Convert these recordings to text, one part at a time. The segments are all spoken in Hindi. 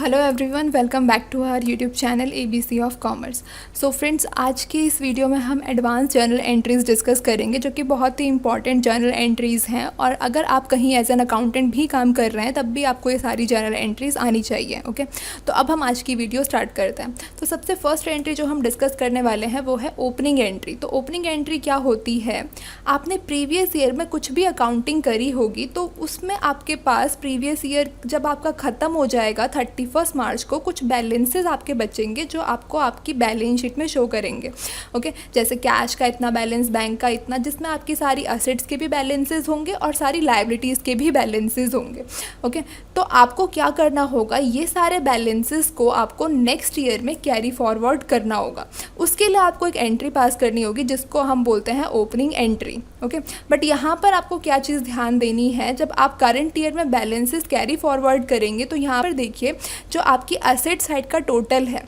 Hello everyone, welcome back to our YouTube channel ABC of commerce. So friends, आज की इस वीडियो में हम एडवांस जर्नल एंट्रीज़ डिस्कस करेंगे जो कि बहुत ही इंपॉर्टेंट जर्नल एंट्रीज़ हैं। और अगर आप कहीं एज एन अकाउंटेंट भी काम कर रहे हैं तब भी आपको ये सारी जर्नल एंट्रीज़ आनी चाहिए। ओके, तो अब हम आज की वीडियो स्टार्ट करते हैं। तो सबसे फर्स्ट एंट्री जो हम डिस्कस करने वाले हैं वो है ओपनिंग एंट्री। तो ओपनिंग एंट्री क्या होती है? आपने प्रीवियस ईयर में कुछ भी अकाउंटिंग करी होगी तो उसमें आपके पास प्रीवियस ईयर जब आपका ख़त्म हो जाएगा 31 मार्च को, कुछ बैलेंसेस आपके बचेंगे जो आपको आपकी बैलेंस शीट में शो करेंगे। ओके, जैसे कैश का इतना बैलेंस, बैंक का इतना, जिसमें आपकी सारी असेट्स के भी बैलेंसेस होंगे और सारी लायबिलिटीज़ के भी बैलेंसेस होंगे। ओके, तो आपको क्या करना होगा, ये सारे बैलेंसेस को आपको नेक्स्ट ईयर में कैरी फॉरवर्ड करना होगा। उसके लिए आपको एक एंट्री पास करनी होगी जिसको हम बोलते हैं ओपनिंग एंट्री। ओके, बट यहाँ पर आपको क्या चीज़ ध्यान देनी है, जब आप करंट ईयर में बैलेंसेस कैरी फॉरवर्ड करेंगे तो यहाँ पर देखिए जो आपकी असेट साइड का टोटल है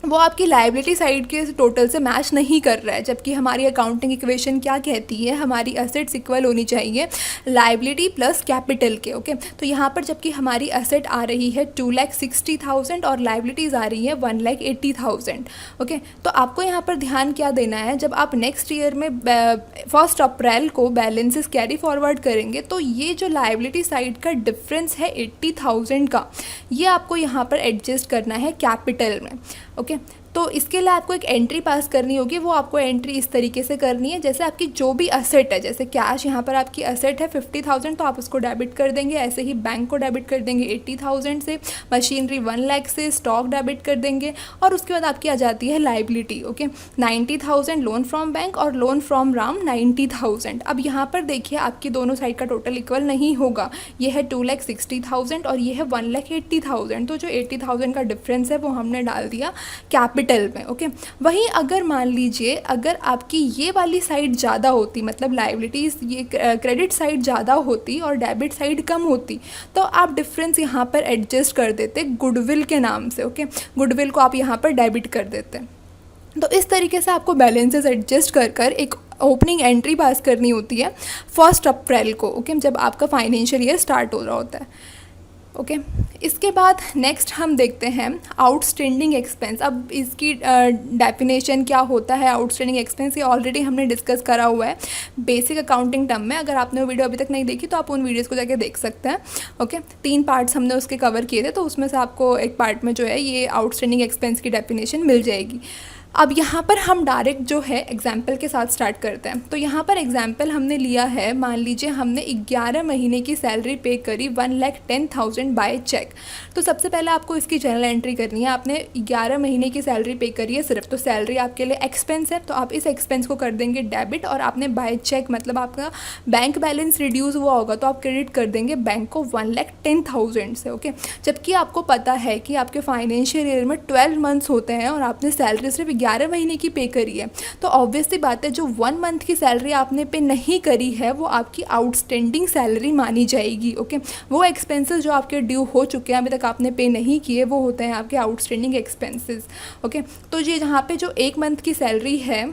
वो आपकी लायबिलिटी साइड के टोटल से मैच नहीं कर रहा है। जबकि हमारी अकाउंटिंग इक्वेशन क्या कहती है, हमारी असेट्स इक्वल होनी चाहिए लायबिलिटी प्लस कैपिटल के। ओके, तो यहाँ पर जबकि हमारी असेट आ रही है 2,60,000 और लायबिलिटीज़ आ रही है 1,80,000। ओके, तो आपको यहाँ पर ध्यान क्या देना है, जब आप नेक्स्ट ईयर में 1 अप्रैल को बैलेंसेस कैरी फॉरवर्ड करेंगे तो ये जो लायबिलिटी साइड का डिफरेंस है 80,000 का, ये आपको यहाँ पर एडजस्ट करना है कैपिटल में। ओके, तो इसके लिए आपको एक एंट्री पास करनी होगी। वो आपको एंट्री इस तरीके से करनी है, जैसे आपकी जो भी असेट है, जैसे कैश यहाँ पर आपकी असेट है 50,000 तो आप उसको डेबिट कर देंगे। ऐसे ही बैंक को डेबिट कर देंगे 80,000 से, मशीनरी 1 लाख से, स्टॉक डेबिट कर देंगे। और उसके बाद आपकी आ जाती है liability. Okay, 90,000 loan from bank और लोन फ्रॉम राम 90,000। अब यहाँ पर देखिए आपकी दोनों साइड का टोटल इक्वल नहीं होगा। ये है 2,60,000 और ये है 1,80,000। तो जो 80,000 का डिफरेंस है वो हमने डाल दिया कैपिटल में। ओके, वहीं अगर मान लीजिए अगर आपकी ये वाली साइड ज़्यादा होती, मतलब लायबिलिटीज़ ये क्रेडिट साइड ज़्यादा होती और डेबिट साइड कम होती, तो आप डिफरेंस यहाँ पर एडजस्ट कर देते गुडविल के नाम से। ओके, गुडविल को आप यहाँ पर डेबिट कर देते। तो इस तरीके से आपको बैलेंसेस एडजस्ट कर कर एक ओपनिंग एंट्री पास करनी होती है 1 अप्रैल को। ओके, जब आपका फाइनेंशियल ईयर स्टार्ट हो रहा होता है। ओके, इसके बाद नेक्स्ट हम देखते हैं आउटस्टैंडिंग एक्सपेंस। अब इसकी डेफिनेशन क्या होता है आउटस्टैंडिंग एक्सपेंस, ये ऑलरेडी हमने डिस्कस करा हुआ है बेसिक अकाउंटिंग टर्म में। अगर आपने वो वीडियो अभी तक नहीं देखी तो आप उन वीडियोस को जाके देख सकते हैं। ओके, 3 पार्ट्स हमने उसके कवर किए थे, तो उसमें से आपको एक पार्ट में जो है ये आउटस्टैंडिंग एक्सपेंस की डेफिनेशन मिल जाएगी। अब यहाँ पर हम डायरेक्ट जो है एग्जाम्पल के साथ स्टार्ट करते हैं। तो यहाँ पर एग्जाम्पल हमने लिया है, मान लीजिए हमने 11 महीने की सैलरी पे करी 1,10,000 बाय चेक। तो सबसे पहले आपको इसकी जर्नल एंट्री करनी है। आपने 11 महीने की सैलरी पे करी है सिर्फ, तो सैलरी आपके लिए एक्सपेंस है, तो आप इस एक्सपेंस को कर देंगे डेबिट। और आपने बाय चेक मतलब आपका बैंक बैलेंस रिड्यूस हुआ होगा तो आप क्रेडिट कर देंगे बैंक को 1,10,000 से। ओके, जबकि आपको पता है कि आपके फाइनेंशियल ईयर में 12 मंथ्स होते हैं और आपने सैलरी सिर्फ 11 महीने की पे करी है, तो ऑब्वियसली बात है जो 1 मंथ की सैलरी आपने पे नहीं करी है वो आपकी आउटस्टैंडिंग सैलरी मानी जाएगी। ओके, वो एक्सपेंसेस जो आपके ड्यू हो चुके हैं, अभी तक आपने पे नहीं किए, वो होते हैं आपके आउटस्टैंडिंग एक्सपेंसेस। ओके, तो ये जहाँ पे जो 1 मंथ की सैलरी है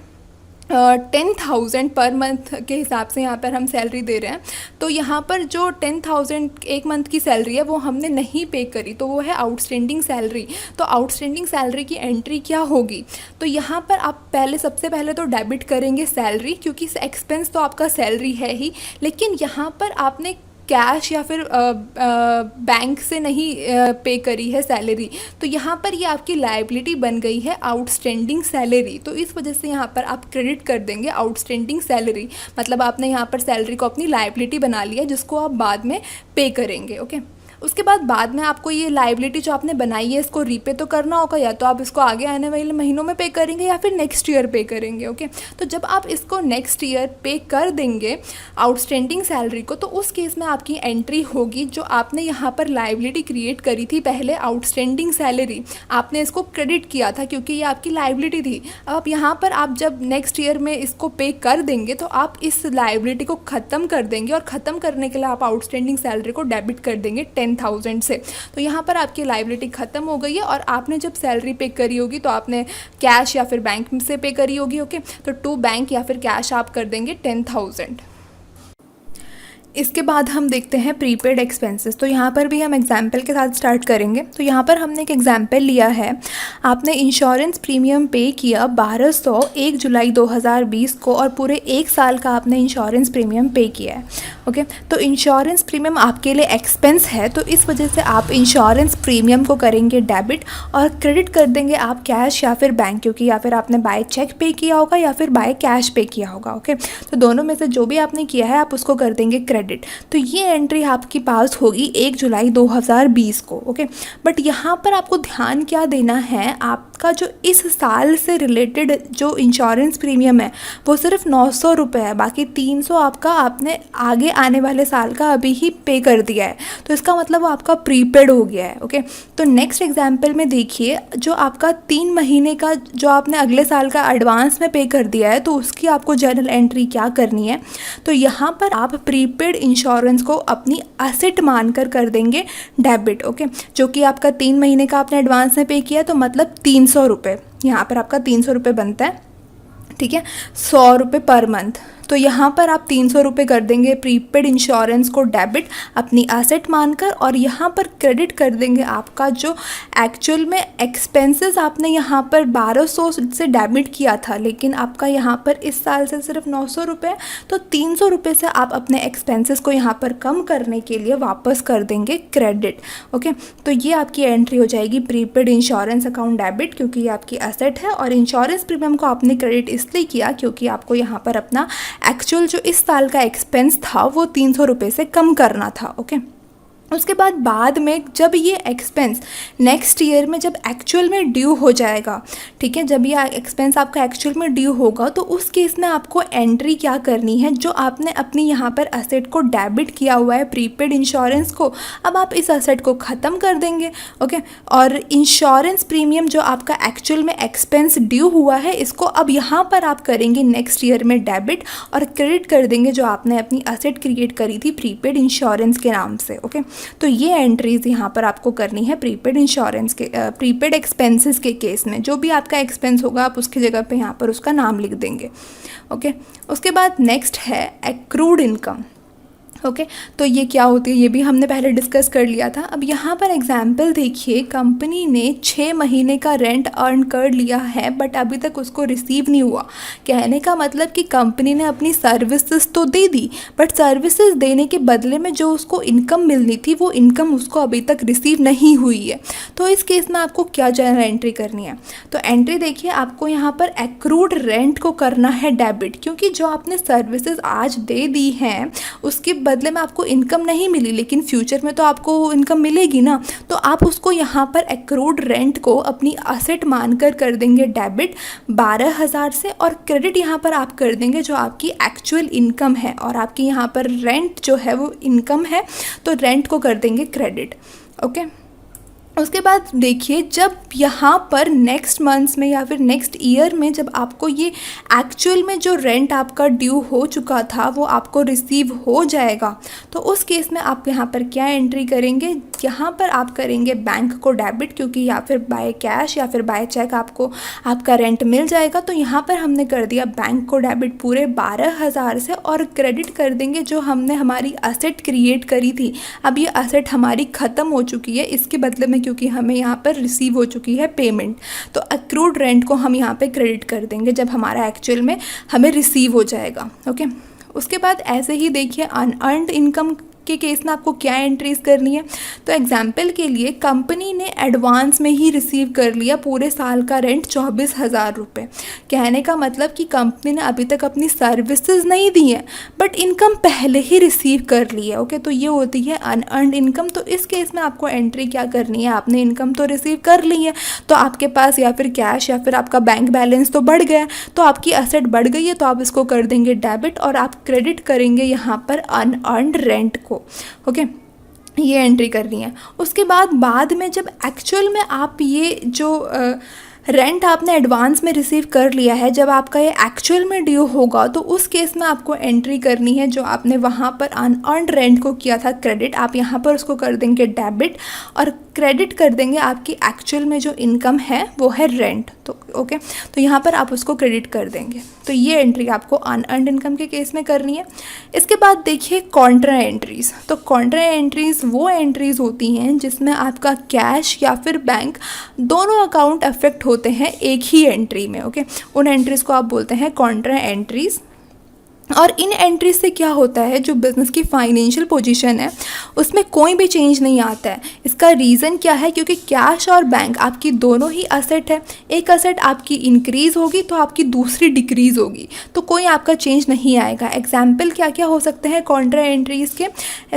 10,000 पर मंथ के हिसाब से यहाँ पर हम सैलरी दे रहे हैं, तो यहाँ पर जो 10,000 1 मंथ की सैलरी है वो हमने नहीं पे करी, तो वो है आउटस्टैंडिंग सैलरी। तो आउटस्टैंडिंग सैलरी की एंट्री क्या होगी, तो यहाँ पर आप सबसे पहले तो डेबिट करेंगे सैलरी, क्योंकि एक्सपेंस तो आपका सैलरी है ही, लेकिन यहाँ पर आपने कैश या फिर बैंक से नहीं पे करी है सैलरी, तो यहाँ पर ये आपकी लायबिलिटी बन गई है आउटस्टैंडिंग सैलरी। तो इस वजह से यहाँ पर आप क्रेडिट कर देंगे आउटस्टैंडिंग सैलरी, मतलब आपने यहाँ पर सैलरी को अपनी लायबिलिटी बना लिया जिसको आप बाद में पे करेंगे। ओके, उसके बाद में आपको ये लायबिलिटी जो आपने बनाई है इसको रीपे तो करना होगा, या तो आप इसको आगे आने वाले महीनों में पे करेंगे या फिर नेक्स्ट ईयर पे करेंगे। ओके, तो जब आप इसको नेक्स्ट ईयर पे कर देंगे आउटस्टैंडिंग सैलरी को, तो उस केस में आपकी एंट्री होगी जो आपने यहाँ पर लायबिलिटी क्रिएट करी थी पहले आउटस्टैंडिंग सैलरी, आपने इसको क्रेडिट किया था क्योंकि ये आपकी लायबिलिटी थी। अब यहाँ पर आप जब नेक्स्ट ईयर में इसको पे कर देंगे तो आप इस लायबिलिटी को ख़त्म कर देंगे, और ख़त्म करने के लिए आप आउटस्टैंडिंग सैलरी को डेबिट कर देंगे 10,000 से। तो यहाँ पर आपकी लायबिलिटी ख़त्म हो गई है, और आपने जब सैलरी पे करी होगी तो आपने कैश या फिर बैंक से पे करी होगी। ओके, तो टू बैंक या फिर कैश आप कर देंगे 10,000। इसके बाद हम देखते हैं प्रीपेड एक्सपेंसेस। तो यहाँ पर भी हम एग्जाम्पल के साथ स्टार्ट करेंगे। तो यहाँ पर हमने एक एग्जाम्पल लिया है, आपने इंश्योरेंस प्रीमियम पे किया 1200 1 जुलाई 2020 को और पूरे 1 साल का आपने इंश्योरेंस प्रीमियम पे किया है। ओके, तो इंश्योरेंस प्रीमियम आपके लिए एक्सपेंस है, तो इस वजह से आप इंश्योरेंस प्रीमियम को करेंगे डेबिट और क्रेडिट कर देंगे आप कैश या फिर बैंक, क्योंकि या फिर आपने बाय चेक पे किया होगा या फिर बाय कैश पे किया होगा। ओके, तो दोनों में से जो भी आपने किया है आप उसको कर देंगे क्रेडिट। तो ये एंट्री आपकी पास होगी 1 जुलाई 2020 को। ओके, बट यहाँ पर आपको ध्यान क्या देना है, आपका जो इस साल से रिलेटेड जो इंश्योरेंस प्रीमियम है वो सिर्फ 900 रुपये है, बाकी 300 आपका आपने आगे आने वाले साल का अभी ही पे कर दिया है, तो इसका मतलब वो आपका प्रीपेड हो गया है। ओके, तो नेक्स्ट एग्जाम्पल में देखिए, जो आपका 3 महीने का जो आपने अगले साल का एडवांस में पे कर दिया है, तो उसकी आपको जर्नल एंट्री क्या करनी है। तो यहाँ पर आप प्रीपेड इंश्योरेंस को अपनी एसेट मानकर कर देंगे डेबिट। ओके, जो कि आपका 3 महीने का आपने एडवांस में पे किया, तो मतलब 300 रुपये, यहाँ पर आपका 300 रुपये बनता है। ठीक है, 100 रुपये पर मंथ, तो यहाँ पर आप 300 रुपये कर देंगे प्रीपेड इंश्योरेंस को डेबिट अपनी एसेट मानकर, और यहाँ पर क्रेडिट कर देंगे आपका जो एक्चुअल में एक्सपेंसेस आपने यहाँ पर 1200 से डेबिट किया था, लेकिन आपका यहाँ पर इस साल से सिर्फ 900 रुपये, तो 300 रुपये से आप अपने एक्सपेंसेस को यहाँ पर कम करने के लिए वापस कर देंगे क्रेडिट। ओके, तो ये आपकी एंट्री हो जाएगी प्रीपेड इंश्योरेंस अकाउंट डेबिट, क्योंकि ये आपकी एसेट है, और इंश्योरेंस प्रीमियम को आपने क्रेडिट इसलिए किया क्योंकि आपको यहाँ पर अपना एक्चुअल जो इस साल का एक्सपेंस था वो 300 रुपये से कम करना था। ओके, उसके बाद में जब ये एक्सपेंस नेक्स्ट ईयर में जब एक्चुअल में ड्यू हो जाएगा, ठीक है, जब ये एक्सपेंस आपका एक्चुअल में ड्यू होगा, तो उस केस में आपको एंट्री क्या करनी है, जो आपने अपनी यहाँ पर एसेट को डेबिट किया हुआ है प्रीपेड इंश्योरेंस को, अब आप इस एसेट को ख़त्म कर देंगे। ओके, और इंश्योरेंस प्रीमियम जो आपका एक्चुअल में एक्सपेंस ड्यू हुआ है, इसको अब यहाँ पर आप करेंगे नेक्स्ट ईयर में डेबिट और क्रेडिट कर देंगे जो आपने अपनी एसेट क्रिएट करी थी प्रीपेड इंश्योरेंस के नाम से। ओके, तो ये एंट्रीज यहाँ पर आपको करनी है प्रीपेड इंश्योरेंस के प्रीपेड एक्सपेंसेस के केस में। जो भी आपका एक्सपेंस होगा आप उसकी जगह पे यहाँ पर उसका नाम लिख देंगे। ओके, उसके बाद नेक्स्ट है एक्रूड इनकम। ओके, तो ये क्या होती है ये भी हमने पहले डिस्कस कर लिया था। अब यहाँ पर एग्जाम्पल देखिए, कंपनी ने 6 महीने का रेंट अर्न कर लिया है बट अभी तक उसको रिसीव नहीं हुआ। कहने का मतलब कि कंपनी ने अपनी सर्विसेज तो दे दी, बट सर्विसेज देने के बदले में जो उसको इनकम मिलनी थी वो इनकम उसको अभी तक रिसीव नहीं हुई है। तो इस केस में आपको क्या जर्नल एंट्री करनी है, तो एंट्री देखिए, आपको यहाँ पर एक्रूड रेंट को करना है डेबिट, क्योंकि जो आपने सर्विसेज आज दे दी हैं उसके बदले में आपको इनकम नहीं मिली, लेकिन फ्यूचर में तो आपको इनकम मिलेगी ना, तो आप उसको यहाँ पर एक्रूड रेंट को अपनी एसेट मानकर कर देंगे डेबिट 12,000 से, और क्रेडिट यहाँ पर आप कर देंगे जो आपकी एक्चुअल इनकम है, और आपकी यहाँ पर रेंट जो है वो इनकम है, तो रेंट को कर देंगे क्रेडिट। ओके, उसके बाद देखिए, जब यहाँ पर नेक्स्ट मंथ्स में या फिर नेक्स्ट ईयर में जब आपको ये एक्चुअल में जो रेंट आपका ड्यू हो चुका था वो आपको रिसीव हो जाएगा, तो उस केस में आप यहाँ पर क्या एंट्री करेंगे, यहाँ पर आप करेंगे बैंक को डेबिट, क्योंकि या फिर बाय कैश या फिर बाय चेक आपको आपका रेंट मिल जाएगा। तो यहाँ पर हमने कर दिया बैंक को डेबिट पूरे 12,000 से, और क्रेडिट कर देंगे जो हमने हमारी एसेट क्रिएट करी थी। अब ये एसेट हमारी ख़त्म हो चुकी है, इसके बदले में क्योंकि हमें यहाँ पर रिसीव हो चुकी है पेमेंट, तो एक्रूड रेंट को हम यहाँ पे क्रेडिट कर देंगे जब हमारा एक्चुअल में हमें रिसीव हो जाएगा। ओके, उसके बाद ऐसे ही देखिए, अनअर्न्ड इनकम के केस में आपको क्या एंट्रीज करनी है। तो एग्जाम्पल के लिए, कंपनी ने एडवांस में ही रिसीव कर लिया पूरे साल का रेंट 24,000 रुपये। कहने का मतलब कि कंपनी ने अभी तक अपनी सर्विसेज नहीं दी हैं बट इनकम पहले ही रिसीव कर ली है। ओके, तो ये होती है अनअर्न्ड इनकम। तो इस केस में आपको एंट्री क्या करनी है, आपने इनकम तो रिसीव कर ली है, तो आपके पास या फिर कैश या फिर आपका बैंक बैलेंस तो बढ़ गया, तो आपकी एसेट बढ़ गई है, तो आप इसको कर देंगे डेबिट और आप क्रेडिट करेंगे यहाँ पर अनअर्न्ड रेंट को। ओके, ये एंट्री करनी है। उसके बाद में जब एक्चुअल में आप ये जो रेंट आपने एडवांस में रिसीव कर लिया है, जब आपका ये एक्चुअल में ड्यू होगा तो उस केस में आपको एंट्री करनी है। जो आपने वहाँ पर अनअर्न्ड रेंट को किया था क्रेडिट, आप यहाँ पर उसको कर देंगे डेबिट और क्रेडिट कर देंगे आपकी एक्चुअल में जो इनकम है वो है रेंट। तो ओके, तो यहाँ पर आप उसको क्रेडिट कर देंगे। तो ये एंट्री आपको अनअर्न्ड इनकम के केस में करनी है। इसके बाद देखिए कॉन्ट्रा एंट्रीज़। तो कॉन्ट्रा एंट्रीज़ वो एंट्रीज़ होती हैं जिसमें आपका कैश या फिर बैंक दोनों अकाउंट अफेक्ट होते हैं एक ही एंट्री में। ओके, उन एंट्रीज़ को आप बोलते हैं कॉन्ट्रा एंट्रीज़। और इन एंट्री से क्या होता है, जो बिज़नेस की फाइनेंशियल पोजीशन है उसमें कोई भी चेंज नहीं आता है। इसका रीज़न क्या है, क्योंकि कैश और बैंक आपकी दोनों ही असेट है। एक असेट आपकी इंक्रीज़ होगी तो आपकी दूसरी डिक्रीज़ होगी, तो कोई आपका चेंज नहीं आएगा। एग्जाम्पल क्या क्या हो सकते हैं कॉन्ट्रा एंट्रीज़ के,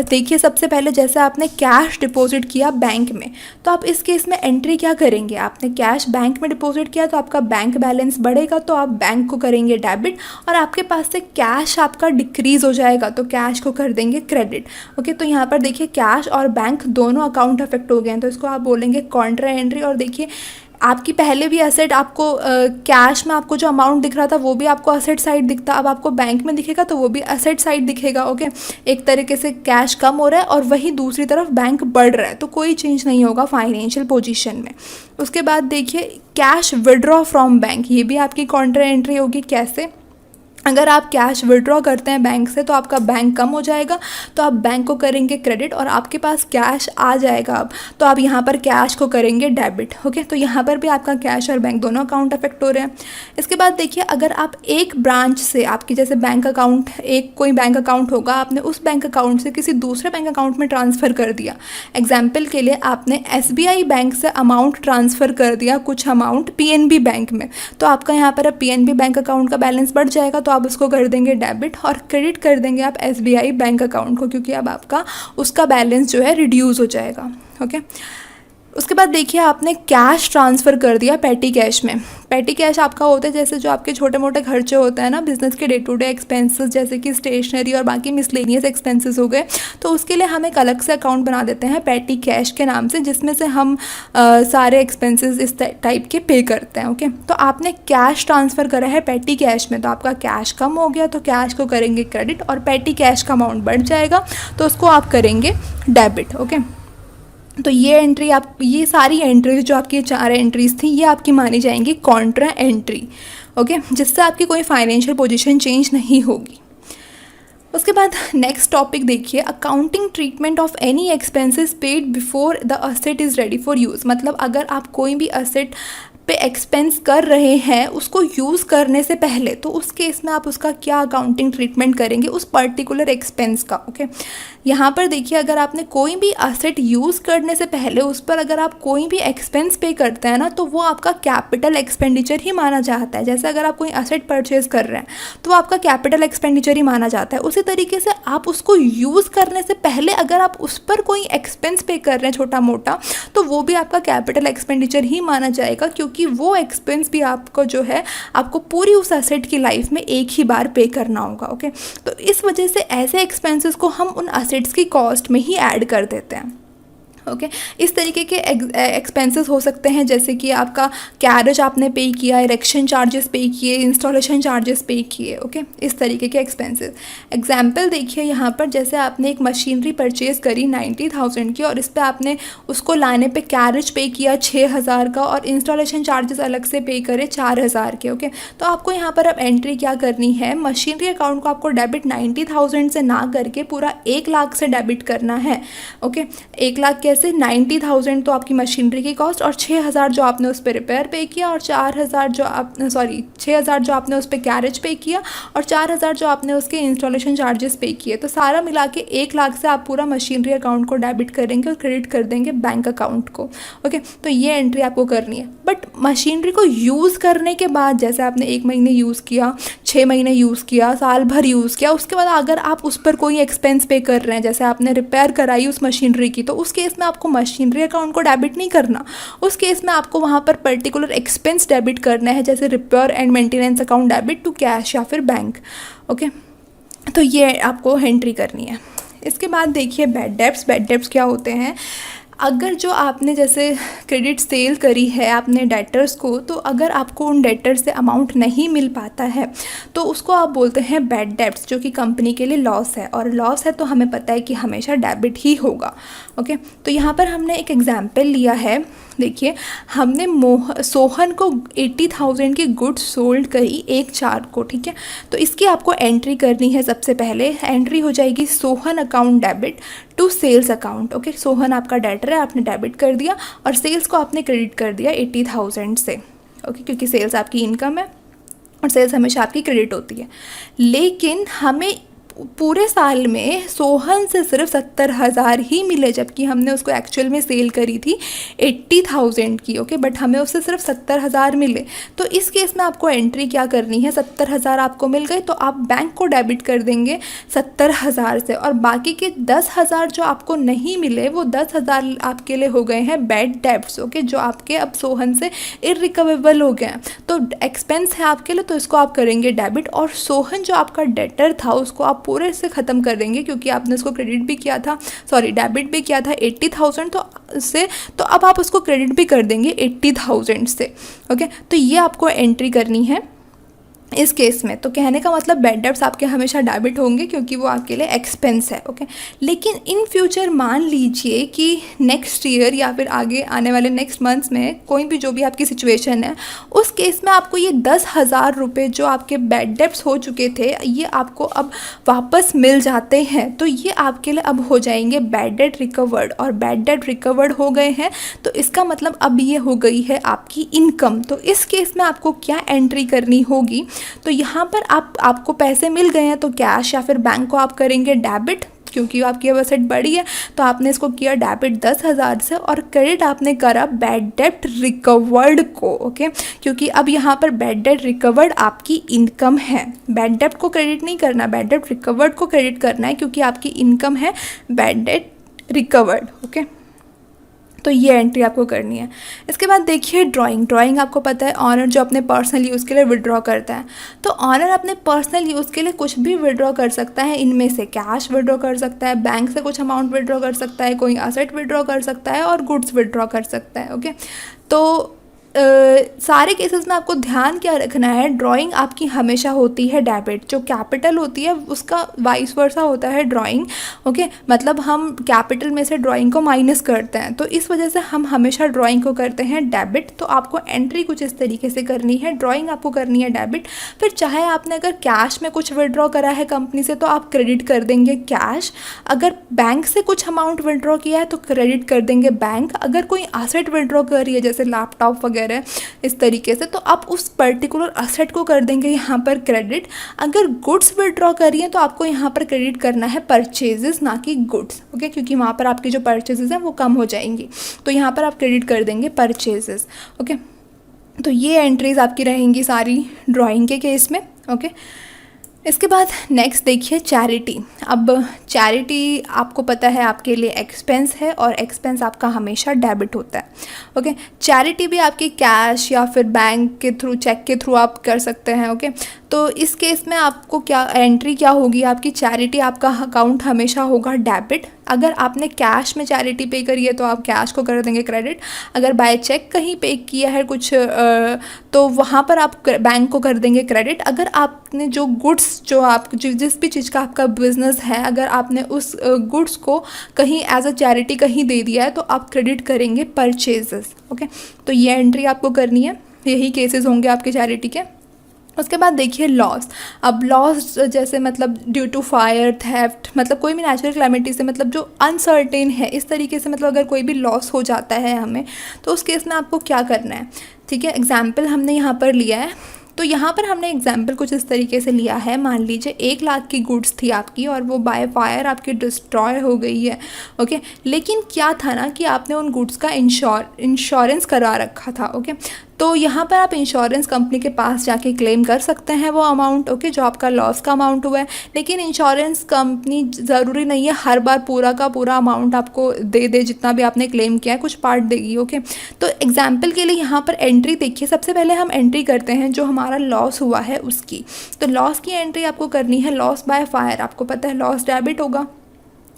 देखिए सबसे पहले जैसे आपने कैश डिपॉजिट किया बैंक में, तो आप इस केस में एंट्री क्या करेंगे, आपने कैश बैंक में डिपॉजिट किया तो आपका बैंक बैलेंस बढ़ेगा तो आप बैंक को करेंगे डेबिट, और आपके पास से कैश आपका डिक्रीज़ हो जाएगा तो कैश को कर देंगे क्रेडिट। ओके, तो यहाँ पर देखिए कैश और बैंक दोनों अकाउंट अफेक्ट हो गए हैं, तो इसको आप बोलेंगे कॉन्ट्रा एंट्री। और देखिए आपकी पहले भी असेट आपको कैश में आपको जो अमाउंट दिख रहा था वो भी आपको असेट साइड दिखता, अब आपको बैंक में दिखेगा तो वो भी असेट साइड दिखेगा। ओके, एक तरीके से कैश कम हो रहा है और वही दूसरी तरफ बैंक बढ़ रहा है, तो कोई चेंज नहीं होगा फाइनेंशियल पोजीशन में। उसके बाद देखिए कैश विड्रॉ फ्रॉम बैंक, ये भी आपकी कॉन्ट्रा एंट्री होगी। कैसे, अगर आप कैश विड्रॉ करते हैं बैंक से तो आपका बैंक कम हो जाएगा, तो आप बैंक को करेंगे क्रेडिट, और आपके पास कैश आ जाएगा अब, तो आप यहाँ पर कैश को करेंगे डेबिट। ओके, तो यहाँ पर भी आपका कैश और बैंक दोनों अकाउंट अफेक्ट हो रहे हैं। इसके बाद देखिए अगर आप एक ब्रांच से, आपकी जैसे बैंक अकाउंट, एक कोई बैंक अकाउंट होगा, आपने उस बैंक अकाउंट से किसी दूसरे बैंक अकाउंट में ट्रांसफ़र कर दिया। एग्जाम्पल के लिए आपने SBI बैंक से अमाउंट ट्रांसफ़र कर दिया, कुछ अमाउंट PNB बैंक में, तो आपका यहाँ पर अब PNB बैंक अकाउंट का बैलेंस बढ़ जाएगा, तो आप उसको कर देंगे डेबिट और क्रेडिट कर देंगे आप SBI बैंक अकाउंट को, क्योंकि अब आपका उसका बैलेंस जो है रिड्यूस हो जाएगा। ओके, उसके बाद देखिए आपने कैश ट्रांसफ़र कर दिया पेटी कैश में। पेटी कैश आपका होता है जैसे जो आपके छोटे मोटे खर्चे होते हैं ना बिज़नेस के, डे टू डे एक्सपेंसेस जैसे कि स्टेशनरी और बाकी मिसलेनियस एक्सपेंसेस हो गए, तो उसके लिए हम एक अलग से अकाउंट बना देते हैं पेटी कैश के नाम से, जिसमें से हम सारे एक्सपेंसेस इस टाइप के पे करते हैं। ओके, तो आपने कैश ट्रांसफ़र करा है पेटी कैश में, तो आपका कैश कम हो गया तो कैश को करेंगे क्रेडिट और पेटी कैश का अमाउंट बढ़ जाएगा तो उसको आप करेंगे डेबिट। ओके, तो ये एंट्री आप, ये सारी एंट्रीज जो आपकी 4 एंट्रीज थी ये आपकी मानी जाएंगी कॉन्ट्रा एंट्री। ओके, जिससे आपकी कोई फाइनेंशियल पोजीशन चेंज नहीं होगी। उसके बाद नेक्स्ट टॉपिक देखिए, accounting treatment of any expenses paid before the asset is ready for use. मतलब अगर आप कोई भी असेट पे एक्सपेंस कर रहे हैं उसको यूज़ करने से पहले, तो उस केस में आप उसका क्या अकाउंटिंग ट्रीटमेंट करेंगे उस पर्टिकुलर एक्सपेंस का। ओके, यहाँ पर देखिए अगर आपने कोई भी असेट यूज़ करने से पहले उस पर अगर आप कोई भी एक्सपेंस पे करते हैं ना, तो वो आपका कैपिटल एक्सपेंडिचर ही माना जाता है। जैसे अगर आप कोई असेट परचेज कर रहे हैं तो वो आपका कैपिटल एक्सपेंडिचर ही माना जाता है। उसी तरीके से आप उसको यूज़ करने से पहले अगर आप उस पर कोई एक्सपेंस पे कर रहे हैं छोटा मोटा, तो वो भी आपका कैपिटल एक्सपेंडिचर ही माना जाएगा, क्योंकि वो एक्सपेंस भी आपको जो है आपको पूरी उस एसेट की लाइफ में एक ही बार पे करना होगा। ओके, तो इस वजह से ऐसे एक्सपेंसेस को हम उन असेट्स की कॉस्ट में ही ऐड कर देते हैं। ओके, इस तरीके के एक्सपेंसेस हो सकते हैं जैसे कि आपका कैरेज आपने पे किया, इरेक्शन चार्जेस पे किए, इंस्टॉलेशन चार्जेस पे किए। ओके, इस तरीके के एक्सपेंसेस। एग्जाम्पल देखिए यहाँ पर, जैसे आपने एक मशीनरी परचेज़ करी 90,000 की और इस पर आपने उसको लाने पे कैरेज पे किया 6,000 का और इंस्टॉलेशन चार्जेस अलग से पे करे 4,000 के। ओके, तो आपको यहाँ पर अब एंट्री क्या करनी है, मशीनरी अकाउंट को आपको डेबिट 90,000 से ना करके पूरा 1 लाख से डेबिट करना है। ओके, 1 लाख कैसे, 90,000 तो आपकी मशीनरी की कॉस्ट और 6,000 जो आपने उस पर रिपेयर पे किया और 4,000 जो आप 6,000 जो आपने उस पर कैरेज पे किया और 4,000 जो आपने उसके इंस्टॉलेशन चार्जेस पे किए, तो सारा मिला के 1 लाख से आप पूरा मशीनरी अकाउंट को डेबिट करेंगे और क्रेडिट कर देंगे बैंक अकाउंट को। ओके, तो ये एंट्री आपको करनी है। बट मशीनरी को यूज़ करने के बाद, जैसे आपने 1 महीने यूज़ किया, 6 महीने यूज़ किया, साल भर यूज़ किया, उसके बाद अगर आप उस पर कोई एक्सपेंस पे कर रहे हैं, जैसे आपने रिपेयर कराई उस मशीनरी की, तो उस केस में आपको मशीनरी अकाउंट को डेबिट नहीं करना। उस केस में आपको वहाँ पर पर्टिकुलर एक्सपेंस डेबिट करना है, जैसे repair and maintenance account debit to cash या फिर बैंक। ओके, तो ये आपको एंट्री करनी है। इसके बाद देखिए बैड डेब्ट्स। बैड डेब्ट्स क्या होते हैं, अगर जो आपने जैसे क्रेडिट सेल करी है आपने डेटर्स को, तो अगर आपको उन डेटर से अमाउंट नहीं मिल पाता है तो उसको आप बोलते हैं बैड डेब्ट्स, जो कि कंपनी के लिए लॉस है, और लॉस है तो हमें पता है कि हमेशा डेबिट ही होगा। ओके, तो यहाँ पर हमने एक एग्जाम्पल लिया है। देखिए, हमने सोहन को 80,000 की गुड्स सोल्ड करी 1/4 को, ठीक है। तो इसकी आपको एंट्री करनी है। सबसे पहले एंट्री हो जाएगी Sohan account debit to sales account. Okay, Sohan आपका डेटर है, आपने डेबिट कर दिया, और सेल्स को आपने क्रेडिट कर दिया 80,000 से। ओके, क्योंकि सेल्स आपकी इनकम है और सेल्स हमेशा आपकी क्रेडिट होती है। लेकिन हमें पूरे साल में सोहन से सिर्फ 70,000 ही मिले, जबकि हमने उसको एक्चुअल में सेल करी थी 80,000 की। ओके, बट हमें उससे सिर्फ 70,000 मिले। तो इस केस में आपको एंट्री क्या करनी है, 70,000 आपको मिल गए तो आप बैंक को डेबिट कर देंगे 70,000 से, और बाकी के 10,000 जो आपको नहीं मिले वो 10,000 आपके लिए हो गए हैं बैड डेब्ट्स। ओके, जो आपके अब सोहन से इररिकवेबल हो गए हैं, तो एक्सपेंस है आपके लिए, तो इसको आप करेंगे डेबिट। और सोहन जो आपका डेटर था उसको आप पूरे से ख़त्म कर देंगे, क्योंकि आपने उसको क्रेडिट भी किया था, सॉरी डेबिट भी किया था 80,000 तो अब आप उसको क्रेडिट भी कर देंगे 80,000 से। ओके, तो ये आपको एंट्री करनी है इस केस में। तो कहने का मतलब बैड डेब्ट्स आपके हमेशा डेबिट होंगे, क्योंकि वो आपके लिए एक्सपेंस है। ओके, लेकिन इन फ्यूचर मान लीजिए कि नेक्स्ट ईयर या फिर आगे आने वाले नेक्स्ट मंथ्स में कोई भी जो भी आपकी सिचुएशन है, उस केस में आपको ये 10,000 रुपये जो आपके बैड डेब्ट्स हो चुके थे ये आपको अब वापस मिल जाते हैं। तो ये आपके लिए अब हो जाएंगे बैड डेट रिकवर्ड, और बैड डेट रिकवर्ड हो गए हैं तो इसका मतलब अब ये हो गई है आपकी इनकम। तो इस केस में आपको क्या एंट्री करनी होगी, तो यहाँ पर आपको पैसे मिल गए हैं तो कैश या फिर बैंक को आप करेंगे डेबिट, क्योंकि आपकी अब एसेट बढ़ी है तो आपने इसको किया डेबिट 10,000 से, और क्रेडिट आपने करा बैड डेट रिकवर्ड को। ओके, क्योंकि अब यहाँ पर बैड डेट रिकवर्ड आपकी इनकम है, बैड डेट को क्रेडिट नहीं करना, बैड डेट रिकवर्ड को क्रेडिट करना है, क्योंकि आपकी इनकम है बैड डेट रिकवर्ड। ओके, तो ये एंट्री आपको करनी है। इसके बाद देखिए ड्राइंग आपको पता है ऑनर जो अपने पर्सनल यूज़ के लिए विड्रॉ करता है, तो ऑनर अपने पर्सनल यूज़ के लिए कुछ भी विड्रॉ कर सकता है। इनमें से कैश विड्रॉ कर सकता है, बैंक से कुछ अमाउंट विड्रॉ कर सकता है, कोई असेट विड्रॉ कर सकता है, और गुड्स विड्रॉ कर सकता है। ओके, तो सारे केसेस में आपको ध्यान क्या रखना है, ड्राइंग आपकी हमेशा होती है डेबिट, जो कैपिटल होती है उसका वाइस वर्सा होता है ड्राइंग। ओके, मतलब हम कैपिटल में से ड्राइंग को माइनस करते हैं, तो इस वजह से हम हमेशा ड्राइंग को करते हैं डेबिट। तो आपको एंट्री कुछ इस तरीके से करनी है, ड्राइंग आपको करनी है डेबिट। फिर चाहे आपने अगर कैश में कुछ विड्रॉ करा है कंपनी से तो आप क्रेडिट कर देंगे कैश, अगर बैंक से कुछ अमाउंट विड्रॉ किया है तो क्रेडिट कर देंगे बैंक, अगर कोई एसेट विड्रॉ कर रही है जैसे लैपटॉप वगैरह इस तरीके से तो आप उस पर्टिकुलर असेट को कर देंगे यहाँ पर क्रेडिट। अगर गुड्स विड्रॉ करिए तो आपको यहाँ पर क्रेडिट करना है परचेजेस, ना कि गुड्स। ओके, क्योंकि वहाँ पर आपकी जो परचेजेस हैं वो कम हो जाएंगी, तो यहाँ पर आप क्रेडिट कर देंगे परचेजेस। ओके, तो ये एंट्रीज आपकी रहेंगी सारी ड्राइंग के केस में। ओके, इसके बाद नेक्स्ट देखिए चैरिटी। अब चैरिटी आपको पता है आपके लिए एक्सपेंस है, और एक्सपेंस आपका हमेशा डेबिट होता है। ओके, चैरिटी भी आपकी कैश या फिर बैंक के थ्रू, चेक के थ्रू आप कर सकते हैं। ओके, तो इस केस में आपको क्या एंट्री क्या होगी, आपकी चैरिटी आपका अकाउंट हमेशा होगा डेबिट। अगर आपने कैश में चैरिटी पे करी है तो आप कैश को कर देंगे क्रेडिट, अगर बाय चेक कहीं पे किया है कुछ तो वहाँ पर आप बैंक को कर देंगे क्रेडिट। अगर आपने जो गुड्स जो आप जिस भी चीज़ का आपका बिजनेस है, अगर आपने उस गुड्स को कहीं एज अ चैरिटी कहीं दे दिया है तो आप क्रेडिट करेंगे परचेजेस। ओके, तो ये एंट्री आपको करनी है, यही केसेस होंगे आपके चैरिटी के। उसके बाद देखिए लॉस। अब लॉस जैसे मतलब ड्यू टू फायर, थेफ्ट, मतलब कोई भी नेचुरल क्लैमिटी से, मतलब जो अनसर्टेन है इस तरीके से, मतलब अगर कोई भी लॉस हो जाता है हमें तो उस केस में आपको क्या करना है। ठीक है, एग्जाम्पल हमने यहाँ पर लिया है, तो यहाँ पर हमने एग्जाम्पल कुछ इस तरीके से लिया है। मान लीजिए 1 लाख की गुड्स थी आपकी और वो बाय फायर आपकी डिस्ट्रॉय हो गई है। ओके, लेकिन क्या था ना कि आपने उन गुड्स का इंश्योरेंस करा रखा था। ओके, तो यहाँ पर आप इंश्योरेंस कंपनी के पास जाके क्लेम कर सकते हैं वो अमाउंट। ओके, जो आपका लॉस का अमाउंट हुआ है, लेकिन इंश्योरेंस कंपनी ज़रूरी नहीं है हर बार पूरा का पूरा अमाउंट आपको दे दे, जितना भी आपने क्लेम किया है कुछ पार्ट देगी। ओके, तो एग्जाम्पल के लिए यहाँ पर एंट्री देखिए, सबसे पहले हम एंट्री करते हैं जो हमारा लॉस हुआ है उसकी। तो लॉस की एंट्री आपको करनी है, लॉस बाय फायर, आपको पता है लॉस डेबिट होगा।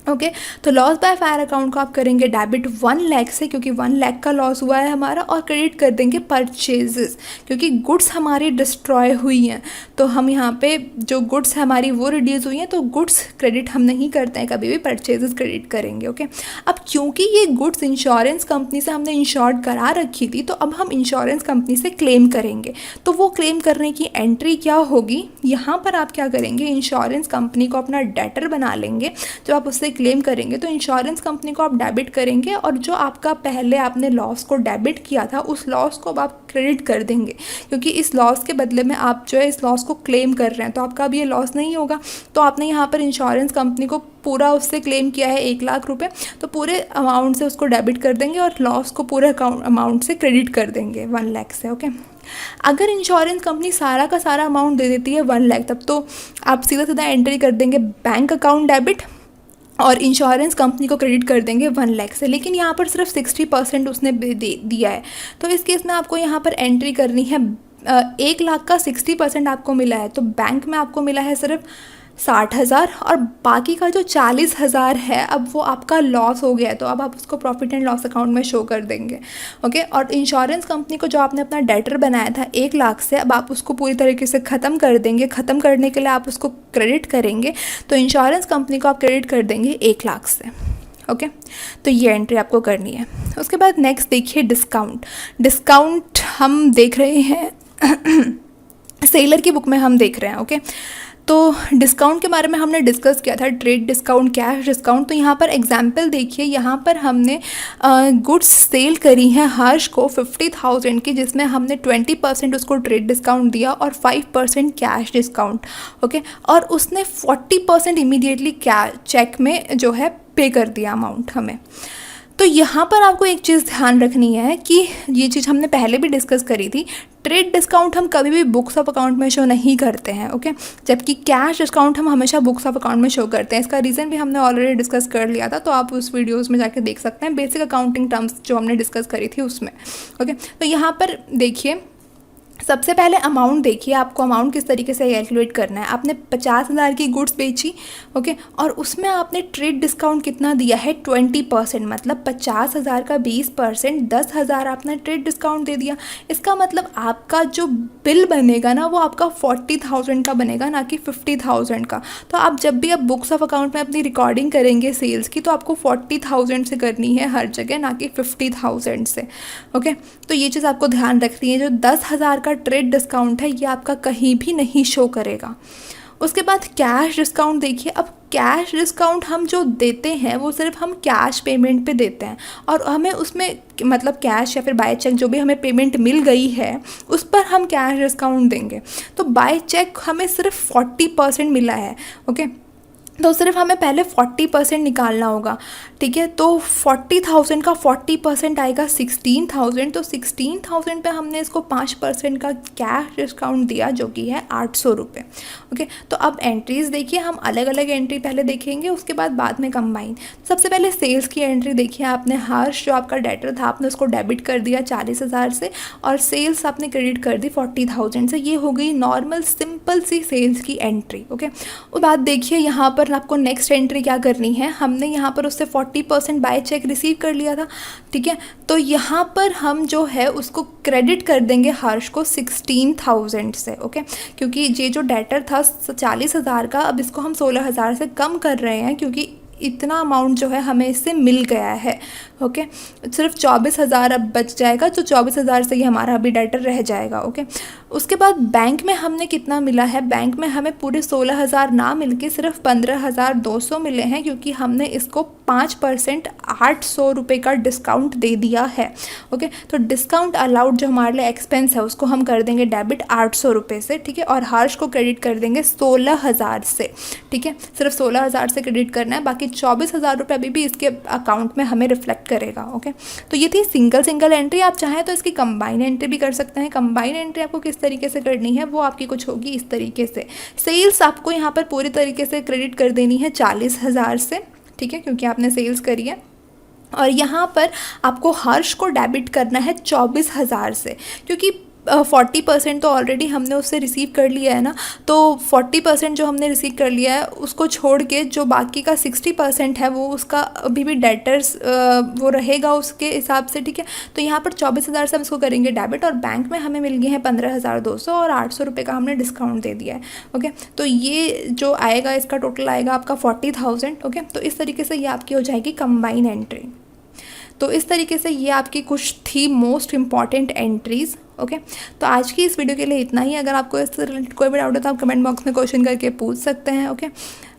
ओके तो लॉस बाय फायर अकाउंट को आप करेंगे डेबिट 1 लाख से, क्योंकि 1 लाख का लॉस हुआ है हमारा, और क्रेडिट कर देंगे परचेजेस, क्योंकि गुड्स हमारी डिस्ट्रॉय हुई हैं, तो हम यहाँ पे जो गुड्स हमारी वो रिड्यूस हुई हैं, तो गुड्स क्रेडिट हम नहीं करते हैं कभी भी, परचेजेस क्रेडिट करेंगे। ओके अब क्योंकि ये गुड्स इंश्योरेंस कंपनी से हमने इंश्योर्ड करा रखी थी, तो अब हम इंश्योरेंस कंपनी से क्लेम करेंगे। तो वो क्लेम करने की एंट्री क्या होगी, यहाँ पर आप क्या करेंगे, इंश्योरेंस कंपनी को अपना डेटर बना लेंगे। जब आप उससे क्लेम करेंगे तो इंश्योरेंस कंपनी को आप डेबिट करेंगे, और जो आपका पहले आपने लॉस को डेबिट किया था उस लॉस को अब आप क्रेडिट कर देंगे, क्योंकि इस लॉस के बदले में आप जो है इस लॉस को क्लेम कर रहे हैं, तो आपका अब ये लॉस नहीं होगा। तो आपने यहाँ पर इंश्योरेंस कंपनी को पूरा उससे क्लेम किया है 1 लाख रुपए, तो पूरे अमाउंट से उसको डेबिट कर देंगे और लॉस को पूरे अमाउंट से क्रेडिट कर देंगे 1 लाख से। ओके अगर इंश्योरेंस कंपनी सारा का सारा अमाउंट दे देती है 1 लाख, तब तो आप सीधा सीधा एंट्री कर देंगे बैंक अकाउंट डेबिट और इंश्योरेंस कंपनी को क्रेडिट कर देंगे 1 लाख से। लेकिन यहाँ पर सिर्फ 60% उसने दिया है, तो इस केस में आपको यहाँ पर एंट्री करनी है 1 लाख का 60% आपको मिला है, तो बैंक में आपको मिला है सिर्फ 60,000, और बाकी का जो 40,000 है अब वो आपका लॉस हो गया है, तो अब आप उसको प्रॉफिट एंड लॉस अकाउंट में शो कर देंगे। ओके और इंश्योरेंस कंपनी को जो आपने अपना डेटर बनाया था 1 लाख से, अब आप उसको पूरी तरीके से ख़त्म कर देंगे। ख़त्म करने के लिए आप उसको क्रेडिट करेंगे, तो इंश्योरेंस कंपनी को आप क्रेडिट कर देंगे 1 लाख से। ओके तो ये एंट्री आपको करनी है। उसके बाद नेक्स्ट देखिए डिस्काउंट। डिस्काउंट हम देख रहे हैं सेलर की बुक में हम देख रहे हैं। ओके तो डिस्काउंट के बारे में हमने डिस्कस किया था, ट्रेड डिस्काउंट, कैश डिस्काउंट। तो यहाँ पर एग्जांपल देखिए, यहाँ पर हमने गुड्स सेल करी हैं हर्ष को 50,000 की, जिसमें हमने 20% उसको ट्रेड डिस्काउंट दिया और 5% कैश डिस्काउंट। ओके और उसने 40% इमीडिएटली चेक में जो है पे कर दिया अमाउंट हमें। तो यहाँ पर आपको एक चीज़ ध्यान रखनी है कि ये चीज़ हमने पहले भी डिस्कस करी थी, ट्रेड डिस्काउंट हम कभी भी बुक्स ऑफ अकाउंट में शो नहीं करते हैं। ओके जबकि कैश डिस्काउंट हम हमेशा बुक्स ऑफ अकाउंट में शो करते हैं। इसका रीज़न भी हमने ऑलरेडी डिस्कस कर लिया था, तो आप उस वीडियोस में जाके देख सकते हैं, बेसिक अकाउंटिंग टर्म्स जो हमने डिस्कस करी थी उसमें। ओके तो यहाँ पर देखिए, सबसे पहले अमाउंट देखिए, आपको अमाउंट किस तरीके से कैलकुलेट करना है। आपने 50,000 की गुड्स बेची, ओके और उसमें आपने ट्रेड डिस्काउंट कितना दिया है 20%, मतलब 50,000 का 20% 10,000 आपने ट्रेड डिस्काउंट दे दिया। इसका मतलब आपका जो बिल बनेगा ना वो आपका 40,000 का बनेगा, ना कि 50,000 का। तो आप जब भी आप बुक्स ऑफ अकाउंट में अपनी रिकॉर्डिंग करेंगे सेल्स की, तो आपको 40,000 से करनी है हर जगह, ना कि 50,000 से। ओके तो ये चीज़ आपको ध्यान रखनी है। जो 10,000 का ट्रेड डिस्काउंट है ये आपका कहीं भी नहीं शो करेगा। उसके बाद कैश डिस्काउंट देखिए, अब कैश डिस्काउंट हम जो देते हैं वो सिर्फ हम कैश पेमेंट पे देते हैं, और हमें उसमें मतलब कैश या फिर बाय चेक जो भी हमें पेमेंट मिल गई है उस पर हम कैश डिस्काउंट देंगे। तो बाय चेक हमें सिर्फ 40% मिला है। ओके तो सिर्फ हमें पहले 40% निकालना होगा, ठीक है। तो 40,000 का 40% आएगा 16,000, तो 16,000 पे हमने इसको 5% का कैश डिस्काउंट दिया, जो कि है 800 रुपये। ओके तो अब एंट्रीज़ देखिए, हम अलग अलग एंट्री पहले देखेंगे, उसके बाद में कंबाइन। सबसे पहले सेल्स की एंट्री देखिए, आपने हर्ष जो आपका डेटर था आपने उसको डेबिट कर दिया 40,000 से, और सेल्स आपने क्रेडिट कर दी 40,000 से। ये हो गई नॉर्मल सिंपल सी सेल्स की एंट्री। ओके उसके बाद देखिए यहाँ पर आपको नेक्स्ट एंट्री क्या करनी है, हमने यहाँ पर उससे 40% बाय चेक रिसीव कर लिया था, ठीक है। तो यहाँ पर हम जो है उसको क्रेडिट कर देंगे हर्ष को 16,000 से। ओके क्योंकि ये जो डेटर था 40,000 का, अब इसको हम 16,000 से कम कर रहे हैं, क्योंकि इतना अमाउंट जो है हमें इससे मिल गया है। ओके सिर्फ 24,000 अब बच जाएगा, तो 24,000 से ही हमारा अभी डेटर रह जाएगा। ओके उसके बाद बैंक में हमने कितना मिला है, बैंक में हमें पूरे 16,000 ना मिलके सिर्फ 15,200 मिले हैं, क्योंकि हमने इसको 5% 800 रुपये का डिस्काउंट दे दिया है। ओके तो डिस्काउंट अलाउड जो हमारे लिए एक्सपेंस है उसको हम कर देंगे डेबिट 800 रुपये से, ठीक है। और हर्ष को क्रेडिट कर देंगे 16,000 से, ठीक है। सिर्फ 16,000 से क्रेडिट करना है, बाकी 24,000 रुपये अभी भी इसके अकाउंट में हमें रिफ्लेक्ट करेगा। ओके तो ये थी सिंगल एंट्री। आप चाहें तो इसकी कंबाइन एंट्री भी कर सकते हैं। कंबाइन एंट्री आपको किस तरीके से करनी है वो आपकी कुछ होगी इस तरीके से। सेल्स आपको यहाँ पर पूरी तरीके से क्रेडिट कर देनी है 40,000 से, ठीक है, क्योंकि आपने सेल्स करी है। और यहाँ पर आपको हर्ष को डेबिट करना है 24,000 से, क्योंकि 40% तो ऑलरेडी हमने उससे रिसीव कर लिया है ना, तो 40% जो हमने रिसीव कर लिया है उसको छोड़ के जो बाकी का 60% है वो उसका अभी भी डेटर्स वो रहेगा उसके हिसाब से, ठीक है। तो यहाँ पर 24,000 से हम इसको करेंगे डेबिट, और बैंक में हमें मिल गए हैं 15,200 और 800 रुपये का हमने डिस्काउंट दे दिया है। ओके, तो ये जो आएगा इसका टोटल आएगा आपका 40,000। ओके, तो इस तरीके से ये आपकी हो जाएगी कंबाइन एंट्री। तो इस तरीके से ये आपकी कुछ थी मोस्ट इम्पॉर्टेंट एंट्रीज़। ओके, तो आज की इस वीडियो के लिए इतना ही। अगर आपको इससे रिलेटेड कोई भी डाउट है तो आप कमेंट बॉक्स में क्वेश्चन करके पूछ सकते हैं। ओके।